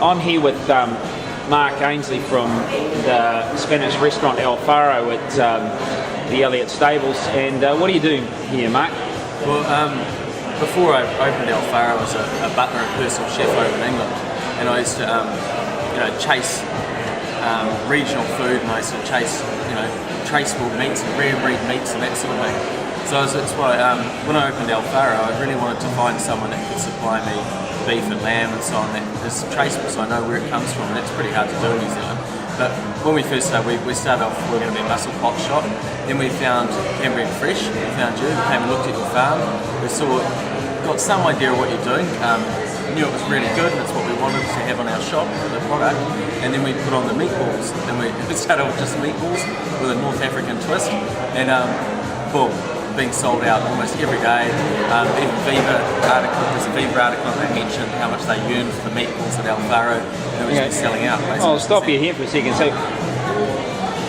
I'm here with Mark Ainsley from the Spanish restaurant El Faro at the Elliott Stables. And what do you do here, Mark? Well, before I opened El Faro, I was a butler and personal chef over in England, and I used to, chase regional food, and I used to chase, traceable meats and rare breed meats and that sort of thing. So that's why when I opened El Faro, I really wanted to find someone that could supply me beef and lamb and so on that is traceable, so I know where it comes from. And that's pretty hard to do in New Zealand. But when we first started, we started off, we were going to be a muscle pot shop. Then we found Cambrian Fresh, we found you, we came and looked at your farm. We got some idea of what you're doing. Knew it was really good, and it's what we wanted to have on our shop, the product. And then we put on the meatballs. And we started off just meatballs with a North African twist. And boom, being sold out almost every day. Even Viva article, there's a Viva article that mentioned how much they earned for the meatballs at El Faro, and it was just selling out. Basically. I'll stop you here for a second. So,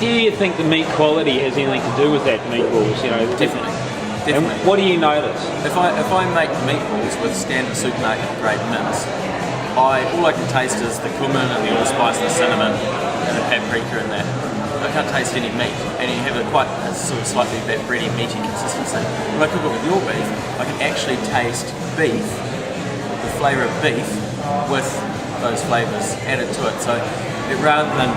do you think the meat quality has anything to do with that meatballs? Definitely. And what do you notice? If I make meatballs with standard supermarket grade mince, all I can taste is the cumin and the allspice and the cinnamon and the paprika and that. I can't taste any meat, and you have quite a sort of slightly that bready, meaty consistency. When I cook it with your beef, I can actually taste beef, the flavour of beef, with those flavours added to it. So rather than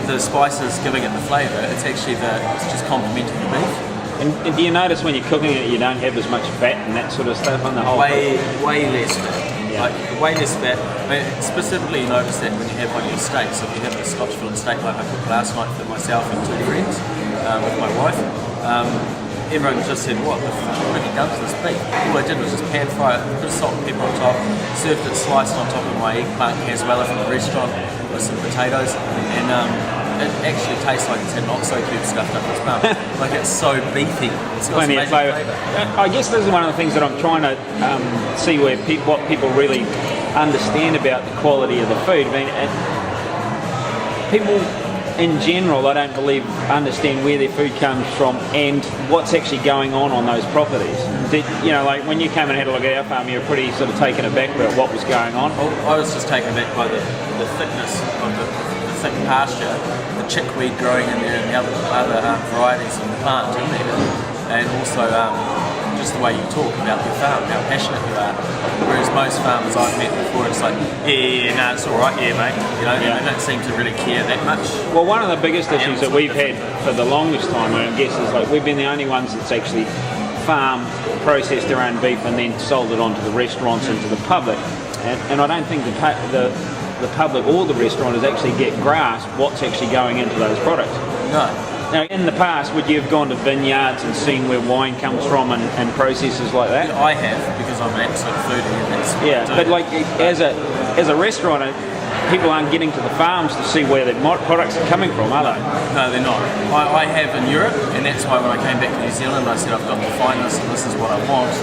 the spices giving it the flavour, it's just complementing the beef. And do you notice when you're cooking it, you don't have as much fat and that sort of stuff on the whole? Way less fat. Yeah. Way less fat. I mean, specifically, you notice that when you have one of your steaks. So if you have a Scotch fillet steak like I cooked last night for myself and two friends with my wife, everyone just said, "What the fuck have you done to this beef?" All I did was just pan fry it, put salt and pepper on top, served it sliced on top of my eggplant cazuela from the restaurant with some potatoes, and it actually tastes like it's had an oxo cube stuffed up its bum. Like it's so beefy. It's got plenty of flavour. I guess this is one of the things that I'm trying to see where what people really understand about the quality of the food. I mean, people in general, I don't believe, understand where their food comes from and what's actually going on those properties. Like when you came and had a look at our farm, you were pretty sort of taken aback about what was going on. I was just taken aback by the thickness of the thick pasture, the chickweed growing in there, and the other varieties of the plant in there, and also just the way you talk about your farm, how passionate you are. Whereas most farmers I've met before, it's like, no, it's all right, mate. They don't seem to really care that much. Well, one of the biggest issues that we've had for the longest time, I guess, is like we've been the only ones that's actually processed their own beef and then sold it on to the restaurants and to the public. And I don't think the public or the restaurants actually grasp what's actually going into those products. No. Now, in the past, would you have gone to vineyards and seen where wine comes from and processes like that? I have, because I'm an absolute foodie, and that's what I do. But like as a restaurant, people aren't getting to the farms to see where their products are coming from, are they? No, they're not. I have in Europe, and that's why when I came back to New Zealand, I said I've got to find this, and this is what I want.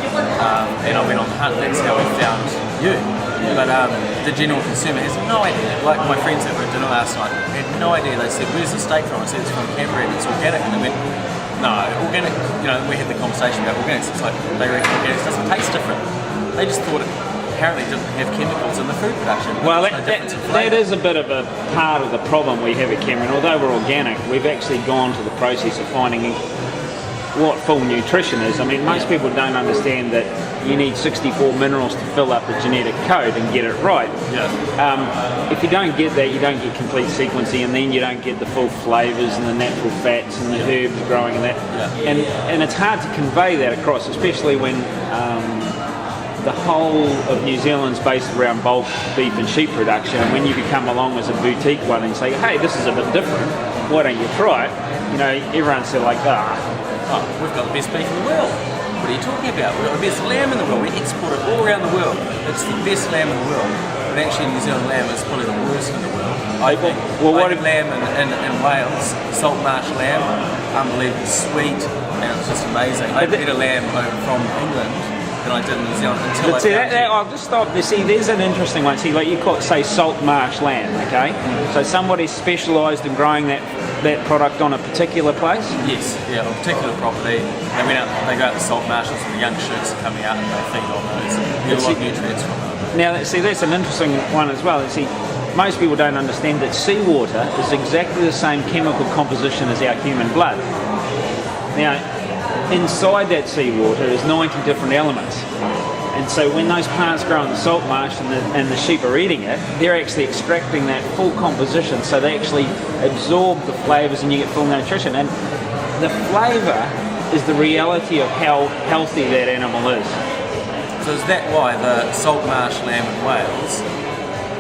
And I went on the hunt. That's how I found you. But the general consumer has no idea. Like my friends that were at dinner last night had no idea. They said, "Where's the steak from?" I said, "It's from Cambrian. It's organic." And they went, "No, organic." We had the conversation about organics. It's like they reckon organics doesn't taste different. They just thought it apparently didn't have chemicals in the food production. Well, that is a bit of a part of the problem we have at Cambrian. Although we're organic, we've actually gone to the process of finding what full nutrition is. I mean, most people don't understand that you need 64 minerals to fill up the genetic code and get it right. Yeah. If you don't get that, you don't get complete sequencing, and then you don't get the full flavours and the natural fats and the herbs growing and that. Yeah. And it's hard to convey that across, especially when the whole of New Zealand's based around bulk beef and sheep production, and when you come along as a boutique one and say, "Hey, this is a bit different, why don't you try it?" Everyone's sort of like, we've got the best beef in the world. What are you talking about? We've got the best lamb in the world. We export it all around the world. It's the best lamb in the world. But actually New Zealand lamb is probably the worst in the world. I think. Well, what lamb in Wales, salt marsh lamb, unbelievably sweet, and it's just amazing. I had a lamb from England than I did in New Zealand until I'll just stop there. See, there's an interesting one. See, like you call it, say, salt marsh lamb, okay? So somebody specialised in growing that product on a particular place? Yes, yeah, on a particular property. They go out to salt marshes and the young shoots are coming out and they feed on those. You get a lot of nutrients from them. Now, see, that's an interesting one as well. See, most people don't understand that seawater is exactly the same chemical composition as our human blood. Now, inside that seawater is 90 different elements. And so when those plants grow in the salt marsh and the sheep are eating it, they're actually extracting that full composition, so they actually absorb the flavours and you get full nutrition. And the flavour is the reality of how healthy that animal is. So is that why the salt marsh lamb in Wales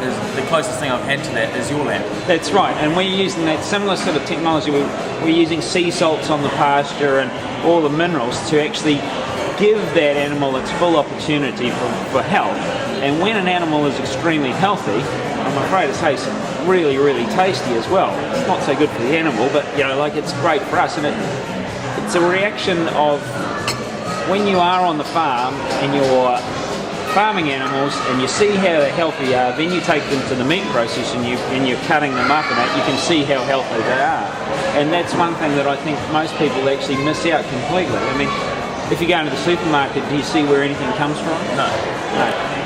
is the closest thing I've had to that is your lamb? That's right, and we're using that similar sort of technology. We're using sea salts on the pasture and all the minerals to actually give that animal its full opportunity for health. And when an animal is extremely healthy, I'm afraid it tastes really, really tasty as well. It's not so good for the animal, but it's great for us. And it's a reaction of when you are on the farm and you're farming animals and you see how healthy they are, then you take them to the meat process and you're cutting them up and you can see how healthy they are. And that's one thing that I think most people actually miss out completely. I mean, if you go into the supermarket, do you see where anything comes from? No.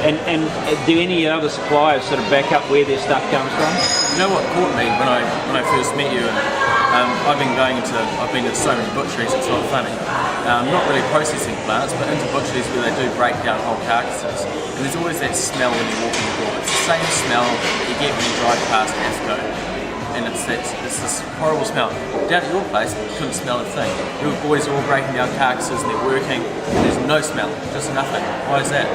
And do any other suppliers sort of back up where their stuff comes from? You know what caught me when I first met you? I've been to so many butcheries, it's not funny. Not really processing plants, but into butcheries where they do break down whole carcasses. And there's always that smell when you walk in the door. It's the same smell that you get when you drive past Asco. And it's this horrible smell. Down at your place, you couldn't smell a thing. Your boys are all breaking down carcasses and they're working, and there's no smell, just nothing. Why is that?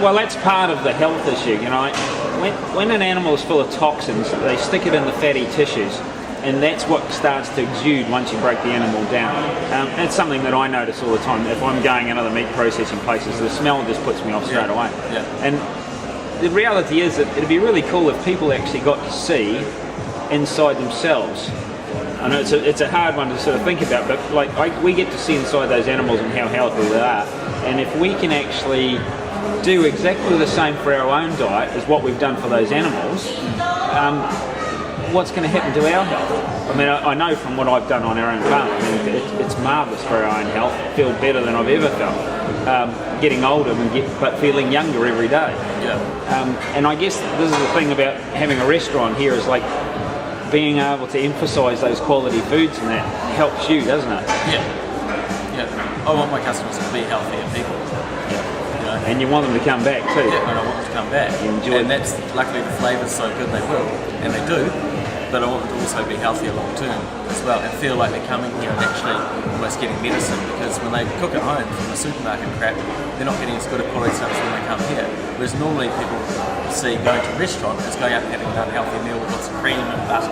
Well, that's part of the health issue. When an animal is full of toxins, they stick it in the fatty tissues, and that's what starts to exude once you break the animal down. It's something that I notice all the time. If I'm going in other meat processing places, the smell just puts me off straight away. Yeah. And the reality is that it'd be really cool if people actually got to see inside themselves. I know it's a hard one to sort of think about, but we get to see inside those animals and how healthy they are. And if we can actually do exactly the same for our own diet as what we've done for those animals, what's going to happen to our health? I mean, I know from what I've done on our own farm, I mean, it's marvellous for our own health. I feel better than I've ever felt. Getting older but feeling younger every day. Yeah. And I guess this is the thing about having a restaurant here is being able to emphasise those quality foods, and that helps you, doesn't it? Yeah. I want my customers to be healthier people. Yeah. And you want them to come back too. Yeah, and I want them to come back. And that's luckily the flavour's so good they will, and they do. But I want them to also be healthier long term as well, and feel like they're coming here and actually almost getting medicine, because when they cook at home from the supermarket crap, they're not getting as good a quality stuff as when they come here. Whereas normally people see going to a restaurant as going out and having an unhealthy meal with lots of cream and butter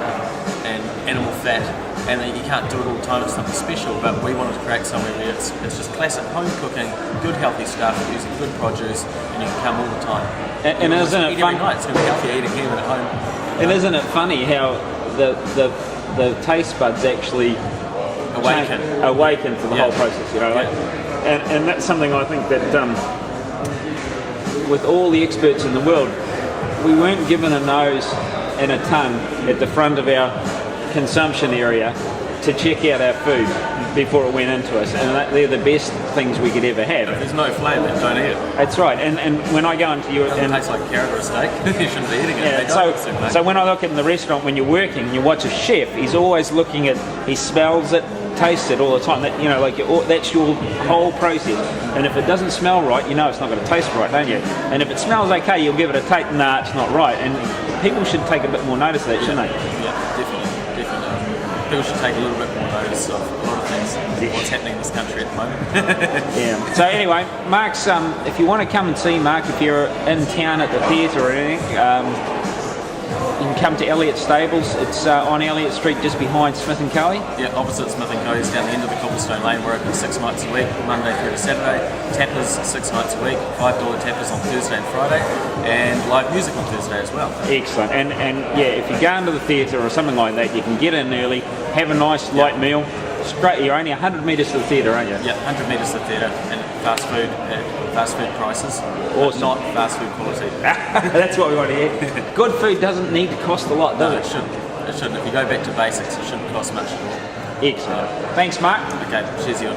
and animal fat, and you can't do it all the time, it's something special. But we wanted to create somewhere where it's just classic home cooking, good healthy stuff, using good produce, and you can come all the time. And isn't it fun? Every night it's going to be healthier eating here than at home. And isn't it funny how the taste buds actually awaken to the whole process, and that's something I think that with all the experts in the world, we weren't given a nose and a tongue at the front of our consumption area to check out our food before it went into us, and they're the best things we could ever have. If there's no flavour, don't eat it. That's right, and when I go into your... It tastes like carrot or a steak. You shouldn't be eating it. Yeah, so when I look in the restaurant, when you're working and you watch a chef, he's always looking at, he smells it, tastes it all the time. That, that's your whole process. And if it doesn't smell right, you know it's not going to taste right, don't you? And if it smells okay, you'll give it a taste. Nah, it's not right. And people should take a bit more notice of that, shouldn't they? Yeah, definitely. People should take a little bit more notice of a lot of things, what's happening in this country at the moment. Yeah. So anyway, Mark's, if you want to come and see Mark, if you're in town at the theatre or anything, you can come to Elliott Stables. It's on Elliott Street, just behind Smith & Co. Yeah, opposite Smith & Co. is down the end of the Cobblestone Lane. We're open 6 nights a week, Monday through to Saturday. Tappers 6 nights a week, $5 tappers on Thursday and Friday, and live music on Thursday as well. Excellent. And yeah, if you go into the theatre or something like that, you can get in early, have a nice light meal. Straight, you're only 100 metres to the theatre, aren't you? Yeah, 100 metres to the theatre, and fast food prices. Awesome. Not fast food quality. That's what we want to hear. Good food doesn't need to cost a lot, does it? No, it shouldn't. If you go back to basics, it shouldn't cost much at all. Excellent. Thanks, Mark. Okay, cheers you.